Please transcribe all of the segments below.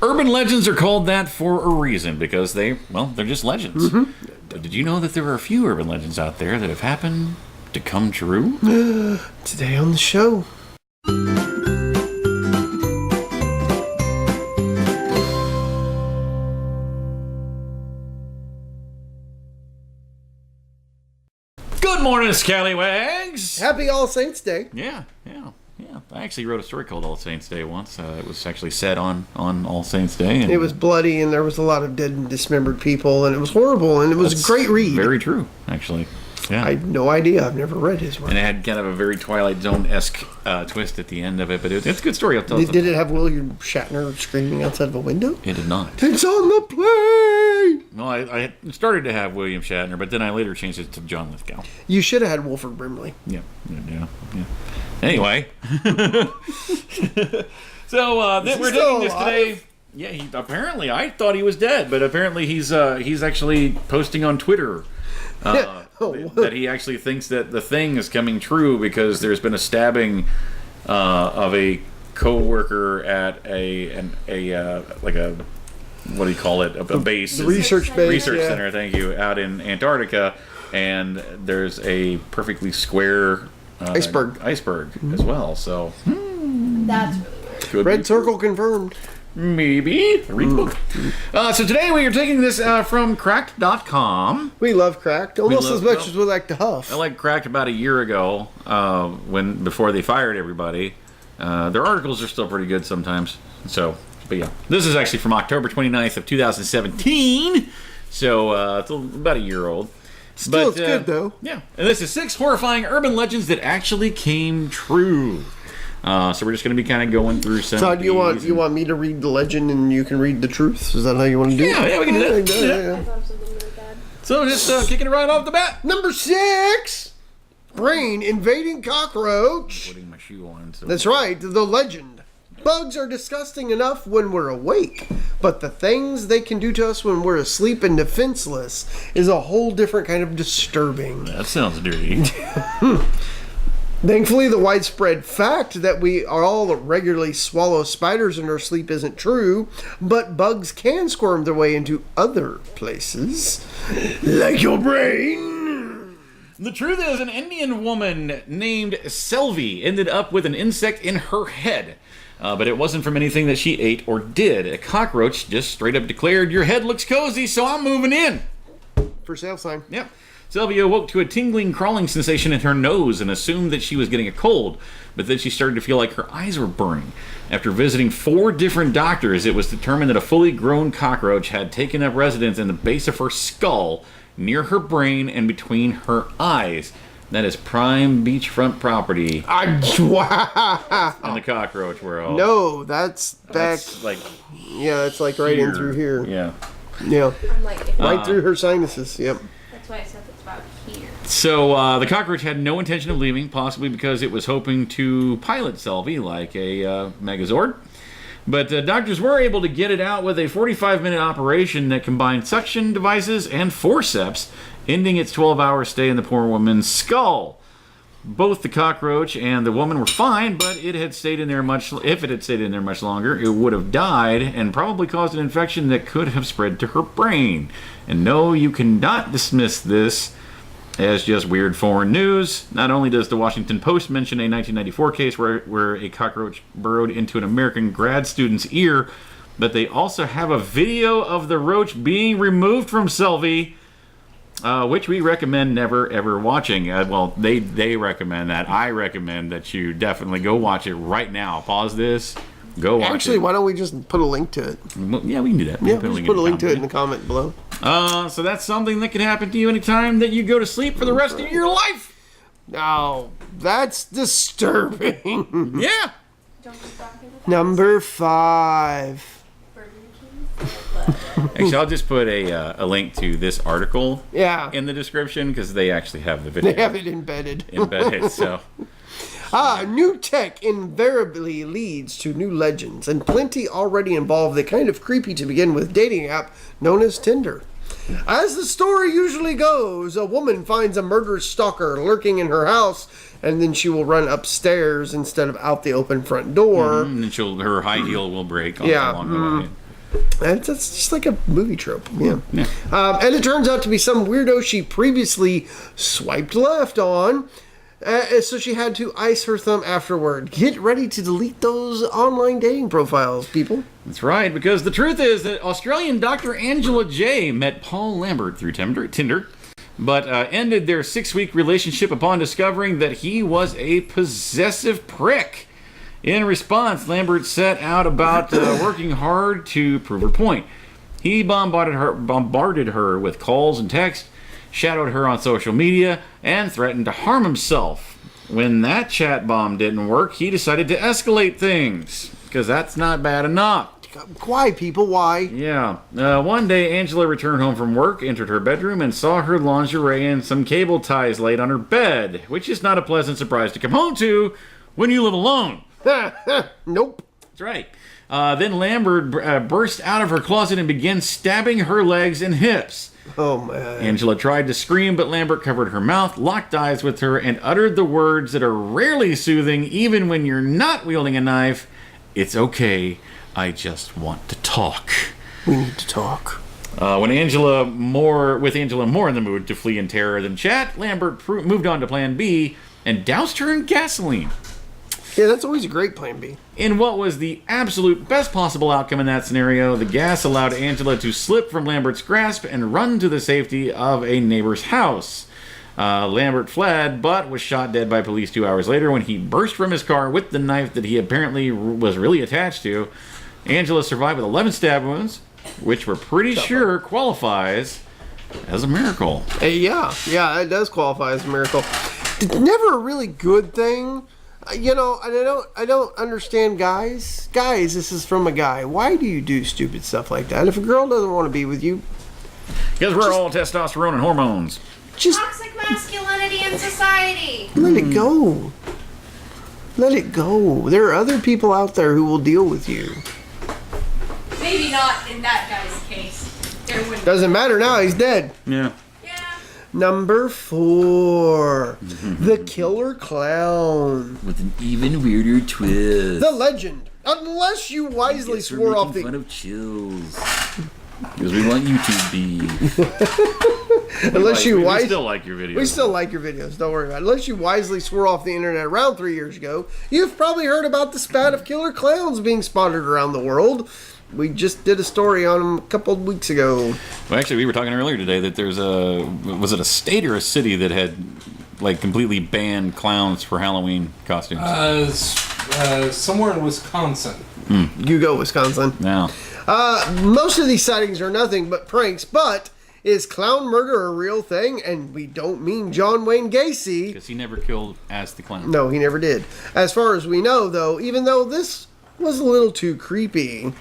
Urban legends are called that for a reason, because they're just legends. Mm-hmm. But did you know that there are a few urban legends out there that have happened to come true? Today on the show. Good morning, Scallywags! Happy All Saints Day. Yeah. I actually wrote a story called All Saints Day once. It was actually set on All Saints Day. And it was bloody, and there was a lot of dead and dismembered people, and it was horrible, and it was a great read. Very true, actually. Yeah. I had no idea. I've never read his work. And it had kind of a very Twilight Zone-esque twist at the end of it, but it's a good story. I'll tell you. Did it have William Shatner screaming outside of a window? It did not. It's on the plane! No, I started to have William Shatner, but then I later changed it to John Lithgow. You should have had Wilford Brimley. Yeah. Anyway. So, we're taking this today. Yeah, apparently, I thought he was dead, but apparently he's actually posting on Twitter that he actually thinks that the thing is coming true because there's been a stabbing of a co-worker at a what do you call it? A base. The research base. Research center, thank you, out in Antarctica, and there's a perfectly square iceberg as well. So that's really weird. Red circle confirmed. Maybe. Read the book. So today we are taking this from Cracked.com. We love Cracked almost as much as we like to Huff. I liked Cracked about a year ago before they fired everybody. Their articles are still pretty good sometimes. So, but yeah. This is actually from October 29th of 2017. So it's about a year old. Still, it's good though. Yeah. And this is 6 horrifying urban legends that actually came true. So we're just going to be kind of going through some. So do you want me to read the legend and you can read the truth? Is that how you want to do it? Yeah, we can do that. I thought of something really bad. So just kicking it right off the bat. Number 6, brain invading cockroach. Putting my shoe on. So. That's right, the legend. Bugs are disgusting enough when we're awake, but the things they can do to us when we're asleep and defenseless is a whole different kind of disturbing. That sounds dirty. Thankfully, the widespread fact that we all regularly swallow spiders in our sleep isn't true, but bugs can squirm their way into other places, like your brain. The truth is, an Indian woman named Selvi ended up with an insect in her head. But it wasn't from anything that she ate or did. A cockroach just straight up declared, "Your head looks cozy, so I'm moving in." For sale sign. Yep. Sylvia awoke to a tingling, crawling sensation in her nose and assumed that she was getting a cold, but then she started to feel like her eyes were burning. After visiting 4 different doctors, it was determined that a fully grown cockroach had taken up residence in the base of her skull, near her brain, and between her eyes. That is prime beachfront property in the cockroach world. No, that's back. It's like right in through here. Yeah. I'm like, right through her sinuses. Yep. That's why I said it's about here. So the cockroach had no intention of leaving, possibly because it was hoping to pilot Selvi like a Megazord. But doctors were able to get it out with a 45-minute operation that combined suction devices and forceps, ending its 12-hour stay in the poor woman's skull. Both the cockroach and the woman were fine, but if it had stayed in there much longer, it would have died and probably caused an infection that could have spread to her brain. And no, you cannot dismiss this as just weird foreign news. Not only does the Washington Post mention a 1994 case where a cockroach burrowed into an American grad student's ear, but they also have a video of the roach being removed from Selvi, which we recommend never ever watching. They recommend that. I recommend that you definitely go watch it right now. Pause this. Go watch it. Actually, why don't we just put a link to it? Yeah, we can do that. Yeah, just put a link to it in the comment below. So that's something that can happen to you anytime that you go to sleep for the rest of your life. Oh, that's disturbing. Yeah. Number 5. Actually, I'll just put a link to this article in the description because they actually have the video. They have it embedded. So. New tech invariably leads to new legends, and plenty already involve the kind of creepy to begin with dating app known as Tinder. As the story usually goes, a woman finds a murderous stalker lurking in her house, and then she will run upstairs instead of out the open front door. And then her high heel will break along the way. That's just like a movie trope. Yeah. And it turns out to be some weirdo she previously swiped left on. So she had to ice her thumb afterward. Get ready to delete those online dating profiles, people. That's right, because the truth is that Australian Dr. Angela J met Paul Lambert through Tinder, but ended their 6-week relationship upon discovering that he was a possessive prick. In response, Lambert set out about working hard to prove her point. He bombarded her with calls and texts, shadowed her on social media, and threatened to harm himself. When that chat bomb didn't work, he decided to escalate things, because that's not bad enough. Why, people? Why? Yeah. One day, Angela returned home from work, entered her bedroom, and saw her lingerie and some cable ties laid on her bed, which is not a pleasant surprise to come home to when you live alone. Nope. That's right. Then Lambert burst out of her closet and began stabbing her legs and hips. Oh, man. Angela tried to scream, but Lambert covered her mouth, locked eyes with her, and uttered the words that are rarely soothing, even when you're not wielding a knife. It's okay. I just want to talk. We need to talk. With Angela more in the mood to flee in terror than chat, Lambert moved on to Plan B and doused her in gasoline. Yeah, that's always a great Plan B. In what was the absolute best possible outcome in that scenario, the gas allowed Angela to slip from Lambert's grasp and run to the safety of a neighbor's house. Lambert fled, but was shot dead by police 2 hours later when he burst from his car with the knife that he apparently was really attached to. Angela survived with 11 stab wounds, which we're pretty sure qualifies as a miracle. Yeah, it does qualify as a miracle. Never a really good thing. You know, and I don't understand guys. Guys, this is from a guy. Why do you do stupid stuff like that? If a girl doesn't want to be with you, because we're all testosterone and hormones. Just toxic masculinity in society. Let it go. Let it go. There are other people out there who will deal with you. Maybe not in that guy's case. Doesn't matter now. He's dead. Yeah. Number 4, the killer clown. With an even weirder twist. The legend. Unless you wisely swore off the... fun of chills. Because we want YouTube beef. We still like your videos. We still like your videos. Don't worry about it. Unless you wisely swore off the internet around 3 years ago, you've probably heard about the spat of killer clowns being spotted around the world. We just did a story on them a couple of weeks ago. Well, actually, we were talking earlier today that there's was it a state or a city that had like completely banned clowns for Halloween costumes? Somewhere in Wisconsin. You go, Wisconsin. No. Most of these sightings are nothing but pranks, but is clown murder a real thing? And we don't mean John Wayne Gacy. Because he never killed as the clown. No, he never did. As far as we know, though, even though this was a little too creepy...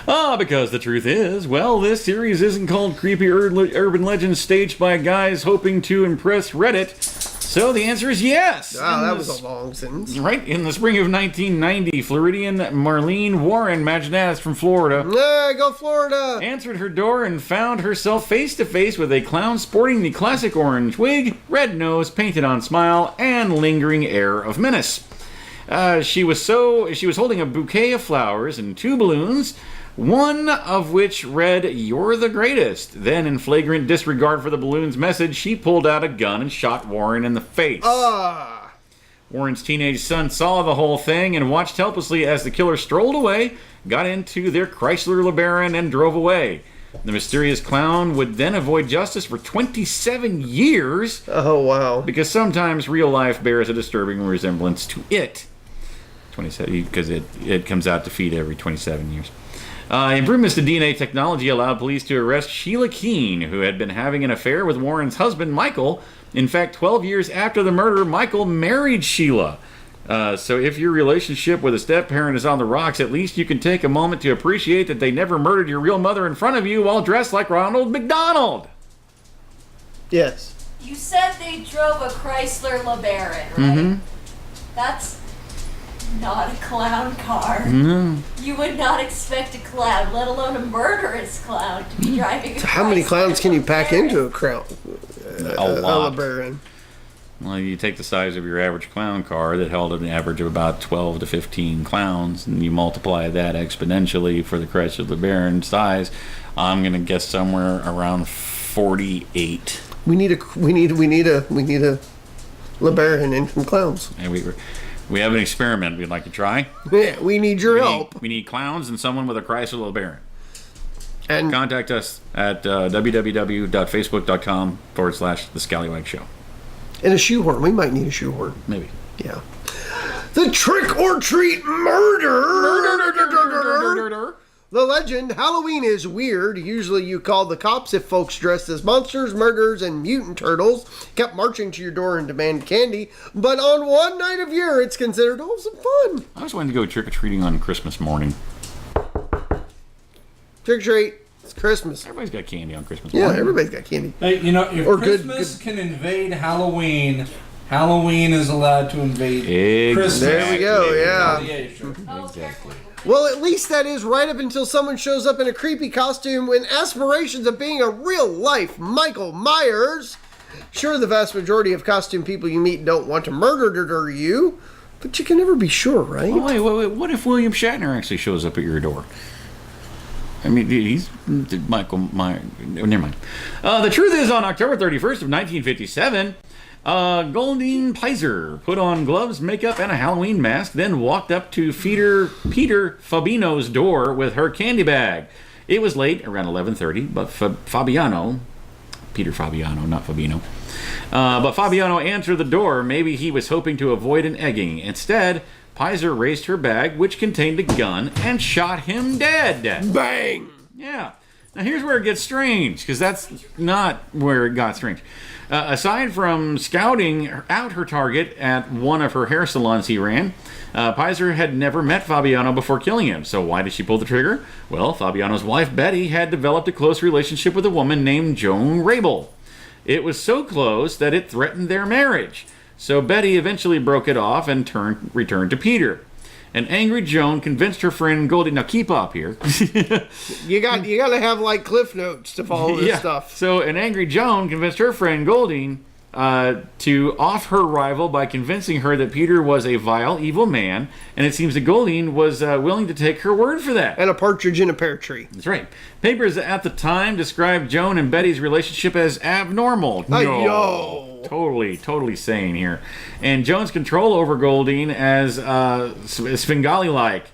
Because the truth is, well, this series isn't called Creepy Urban Legends staged by guys hoping to impress Reddit. So the answer is yes. Wow, that was a long sentence. Right. In the spring of 1990, Floridian Marlene Warren, imagine that, is from Florida. Yeah, go Florida. Answered her door and found herself face to face with a clown sporting the classic orange wig, red nose, painted on smile, and lingering air of menace. She was holding a bouquet of flowers and 2 balloons, one of which read, "You're the greatest." Then, in flagrant disregard for the balloon's message, she pulled out a gun and shot Warren in the face. Warren's teenage son saw the whole thing and watched helplessly as the killer strolled away, got into their Chrysler LeBaron, and drove away. The mysterious clown would then avoid justice for 27 years. Oh, wow. Because sometimes real life bears a disturbing resemblance to it. 27, because it comes out to feed every 27 years. Improvements to DNA technology allowed police to arrest Sheila Keene, who had been having an affair with Warren's husband, Michael. In fact, 12 years after the murder, Michael married Sheila. So if your relationship with a step-parent is on the rocks, at least you can take a moment to appreciate that they never murdered your real mother in front of you while dressed like Ronald McDonald. Yes. You said they drove a Chrysler LeBaron, right? That's not a clown car. No. You would not expect a clown, let alone a murderous clown, to be driving a So how many Chrysler clowns can you pack LeBaron? into a crown? A lot. LeBaron. Well, you take the size of your average clown car that held an average of about 12 to 15 clowns, and you multiply that exponentially for the Chrysler LeBaron size. I'm gonna guess somewhere around 48. We need a LeBaron and some clowns. And we have an experiment we'd like to try. Yeah, we need your help. We need clowns and someone with a Chrysler LeBaron. And Contact us at www.facebook.com/The Scallywag Show. and a shoehorn. We might need a shoehorn. Maybe. Yeah. The trick or treat murder. The legend, Halloween is weird. Usually you call the cops if folks dressed as monsters, murderers, and mutant turtles kept marching to your door and demand candy. But on one night of year, it's considered some fun. I always wanted to go trick-or-treating on Christmas morning. Trick or treat. It's Christmas. Everybody's got candy on Christmas Yeah, morning. everybody's got candy. Hey, you know, if Or Christmas can invade Halloween, Halloween is allowed to invade Christmas. There we go, yeah. Exactly. Well, at least that is right up until someone shows up in a creepy costume with aspirations of being a real-life Michael Myers. Sure, the vast majority of costume people you meet don't want to murder you, but you can never be sure, right? Oh, wait. What if William Shatner actually shows up at your door? I mean, he's Michael Myers. Never mind. The truth is, on October 31st of 1957, Goldeen Heiser put on gloves, makeup, and a Halloween mask, then walked up to Peter Fabino's door with her candy bag. It was late, around 11:30, but Peter Fabiano, not Fabino. But Fabiano answered the door. Maybe he was hoping to avoid an egging. Instead, Heiser raised her bag, which contained a gun, and shot him dead. Bang! Yeah. Now here's where it gets strange, because that's not where it got strange. Aside from scouting out her target at one of her hair salons he ran, Heiser had never met Fabiano before killing him. So why did she pull the trigger? Well, Fabiano's wife, Betty, had developed a close relationship with a woman named Joan Rabel. It was so close that it threatened their marriage. So Betty eventually broke it off and returned to Peter. An angry Joan convinced her friend Goldeen. Now keep up here. You got to have like cliff notes to follow this stuff. So an angry Joan convinced her friend Goldeen to off her rival by convincing her that Peter was a vile, evil man, and it seems that Goldeen was willing to take her word for that. And a partridge in a pear tree. That's right. Papers at the time described Joan and Betty's relationship as abnormal. Yo. Totally sane here. And Joan's control over Goldeen as Svengali-like.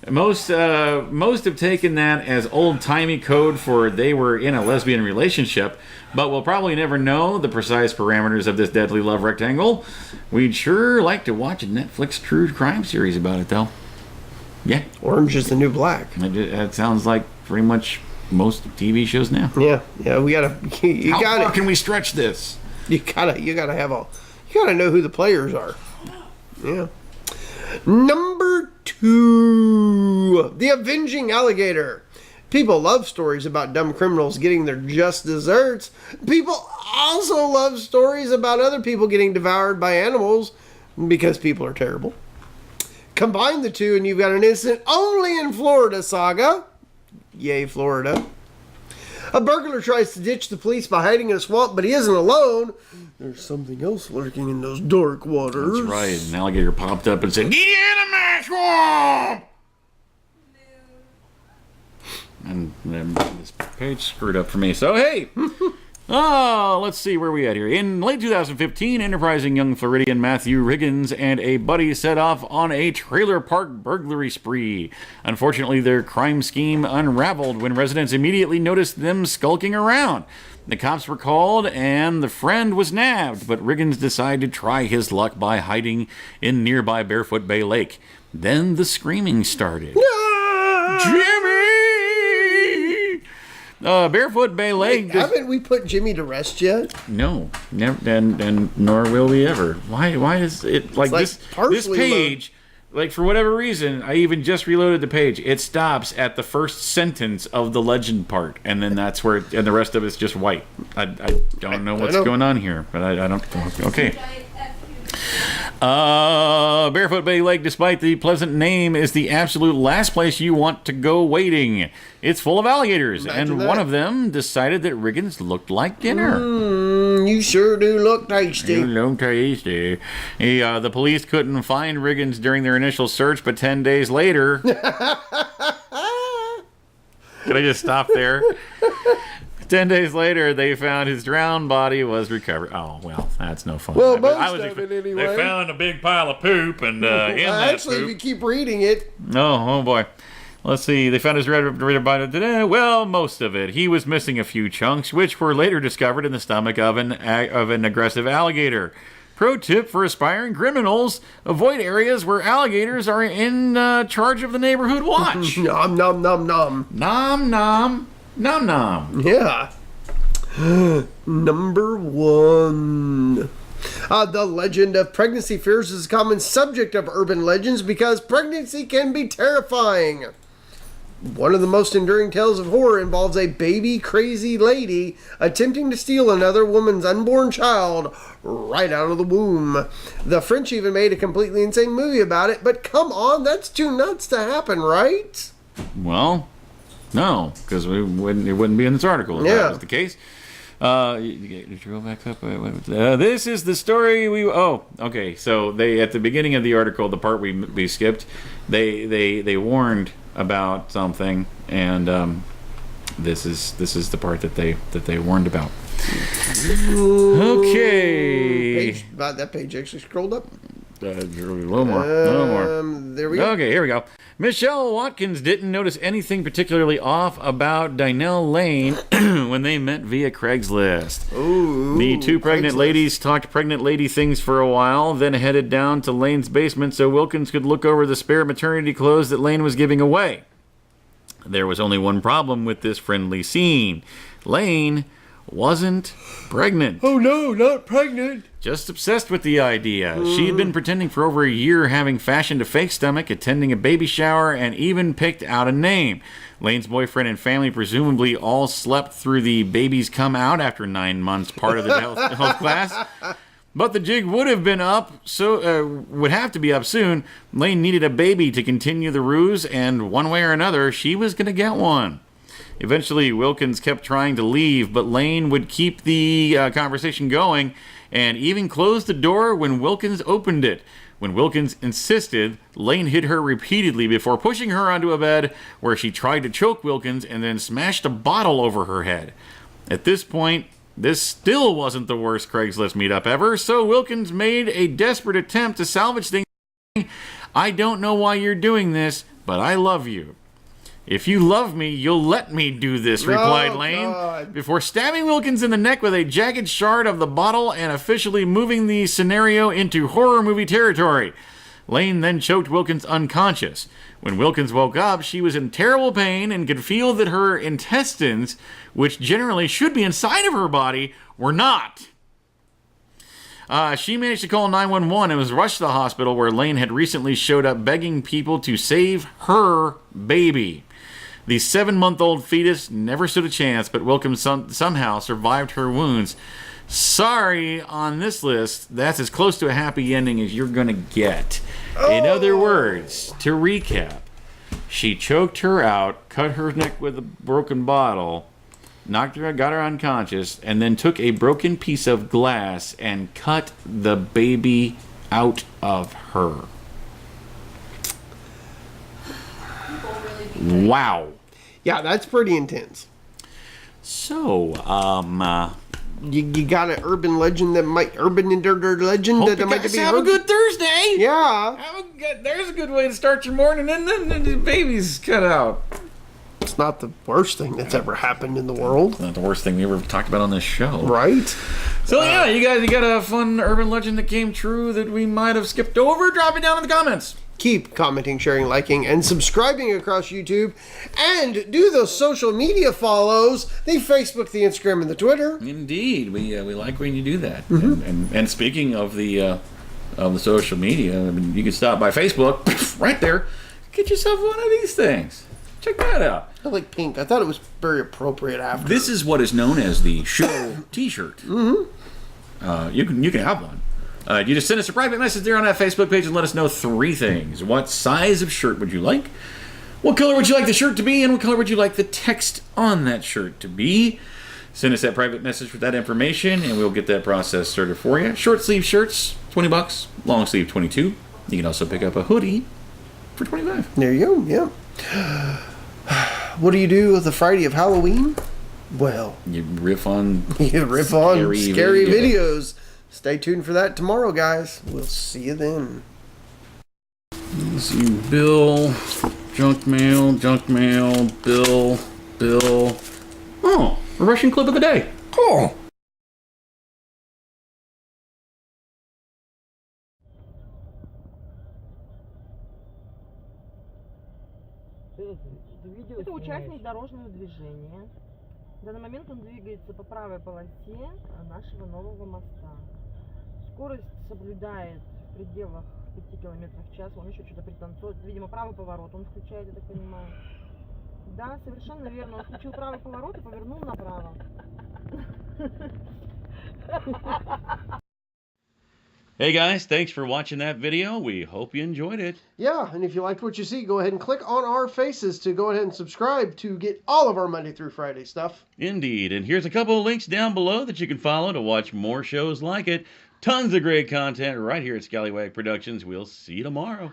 Most have taken that as old-timey code for they were in a lesbian relationship, but we'll probably never know the precise parameters of this deadly love rectangle. We'd sure like to watch a Netflix true crime series about it, though. Yeah. Orange is the new black. That sounds like pretty much most TV shows now. Yeah, we gotta. How far can we stretch this? You gotta know who the players are. Yeah. Number 2, The Avenging Alligator. People love stories about dumb criminals getting their just desserts. People also love stories about other people getting devoured by animals because people are terrible. Combine the two and you've got an incident only in Florida saga. Yay, Florida. A burglar tries to ditch the police by hiding in a swamp, but he isn't alone. There's something else lurking in those dark waters. That's right. An alligator popped up and said, "Get in my swamp!" And then this page screwed up for me. So, hey! Let's see where we at here. In late 2015, enterprising young Floridian Matthew Riggins and a buddy set off on a trailer park burglary spree. Unfortunately, their crime scheme unraveled when residents immediately noticed them skulking around. The cops were called and the friend was nabbed, but Riggins decided to try his luck by hiding in nearby Barefoot Bay Lake. Then the screaming started. Jimmy! Barefoot Bay Lake. Haven't we put Jimmy to rest yet? No, never, and nor will we ever. Why is it like this page? Like, for whatever reason, I even just reloaded the page. It stops at the first sentence of the legend part, and then that's where, and the rest of it's just white. I don't know what's going on here, but I don't. Okay. Barefoot Bay Lake, despite the pleasant name, is the absolute last place you want to go wading. It's full of alligators, and one of them decided that Riggins looked like dinner. you sure do look tasty. You look tasty. The police couldn't find Riggins during their initial search, but 10 days later... Can I just stop there? 10 days later, they found his drowned body was recovered. Oh, well, that's no fun. Well, most of it anyway. They found a big pile of poop, and in that Actually, poop... if you keep reading it... Oh boy. Let's see. They found his red body today. Well, most of it. He was missing a few chunks, which were later discovered in the stomach of an aggressive alligator. Pro tip for aspiring criminals: avoid areas where alligators are in charge of the neighborhood watch. Nom, nom, nom, nom. Nom, nom, nom, nom. Yeah. Number 1. The legend of pregnancy fears is a common subject of urban legends because pregnancy can be terrifying. One of the most enduring tales of horror involves a baby crazy lady attempting to steal another woman's unborn child right out of the womb. The French even made a completely insane movie about it, but come on, that's too nuts to happen, right? Well, no, because it wouldn't be in this article if that was the case. You scroll back up. This is the story we. Oh, okay. So they at the beginning of the article, the part we skipped, they warned about something, and this is the part that they warned about. Okay. That page actually scrolled up. A little more. There we go. Okay, here we go. Michelle Watkins didn't notice anything particularly off about Dynel Lane when they met via Craigslist. Ooh, the two pregnant ladies talked pregnant lady things for a while, then headed down to Lane's basement so Wilkins could look over the spare maternity clothes that Lane was giving away. There was only one problem with this friendly scene. Lane wasn't pregnant. Oh no, not pregnant. Just obsessed with the idea. She had been pretending for over a year, having fashioned a fake stomach, attending a baby shower, and even picked out a name. Lane's boyfriend and family presumably all slept through the babies come out after 9 months part of the health class. But the jig would have been up, would have to be up soon. Lane needed a baby to continue the ruse, and one way or another, she was going to get one. Eventually, Wilkins kept trying to leave, but Lane would keep the conversation going and even closed the door when Wilkins opened it. When Wilkins insisted, Lane hit her repeatedly before pushing her onto a bed where she tried to choke Wilkins and then smashed a bottle over her head. At this point, this still wasn't the worst Craigslist meetup ever, so Wilkins made a desperate attempt to salvage things. I don't know why you're doing this, but I love you. If you love me, you'll let me do this, replied Lane, before stabbing Wilkins in the neck with a jagged shard of the bottle and officially moving the scenario into horror movie territory. Lane then choked Wilkins unconscious. When Wilkins woke up, she was in terrible pain and could feel that her intestines, which generally should be inside of her body, were not. She managed to call 911 and was rushed to the hospital where Lane had recently showed up begging people to save her baby. The 7-month-old fetus never stood a chance, but Wilkins somehow survived her wounds. Sorry, on this list, that's as close to a happy ending as you're going to get. In other words, to recap, she choked her out, cut her neck with a broken bottle, got her unconscious, and then took a broken piece of glass and cut the baby out of her. Wow. Yeah, that's pretty intense. So, You got an urban legend that might hope you guys have a good Thursday. Yeah. There's a good way to start your morning, and then the baby's cut out. It's not the worst thing that's ever happened in the world. Not the worst thing we ever talked about on this show. Right? So yeah, you got a fun urban legend that came true that we might have skipped over? Drop it down in the comments. Keep commenting, sharing, liking, and subscribing across YouTube. And do those social media follows. The Facebook, the Instagram, and the Twitter. Indeed. We like when you do that. Mm-hmm. And speaking of the social media, I mean, you can stop by Facebook, right there. Get yourself one of these things. Check that out. I like pink. I thought it was very appropriate after. This is what is known as the show T-shirt. Mm-hmm. You can have one. You just send us a private message there on that Facebook page and let us know 3 things. What size of shirt would you like? What color would you like the shirt to be? And what color would you like the text on that shirt to be? Send us that private message with that information, and we'll get that process started for you. Short sleeve shirts, $20. Long sleeve, $22. You can also pick up a hoodie for $25. There you go. Yeah. What do you do with the Friday of Halloween? Well, You riff on scary videos. Stay tuned for that tomorrow, guys. We'll see you then. Let's see, Bill, junk mail, Bill. Oh, a Russian clip of the day. Cool. Это участник дорожного движения. В данный момент он двигается по правой полосе нашего нового моста. Скорость соблюдает в пределах 5 км в час. Он еще что-то пританцовывает. Видимо, правый поворот он включает, я так понимаю. Да, совершенно верно. Он включил правый поворот и повернул направо. Hey guys, thanks for watching that video. We hope you enjoyed it. Yeah, and if you liked what you see, go ahead and click on our faces to go ahead and subscribe to get all of our Monday through Friday stuff. Indeed, and here's a couple of links down below that you can follow to watch more shows like it. Tons of great content right here at Scallywag Productions. We'll see you tomorrow.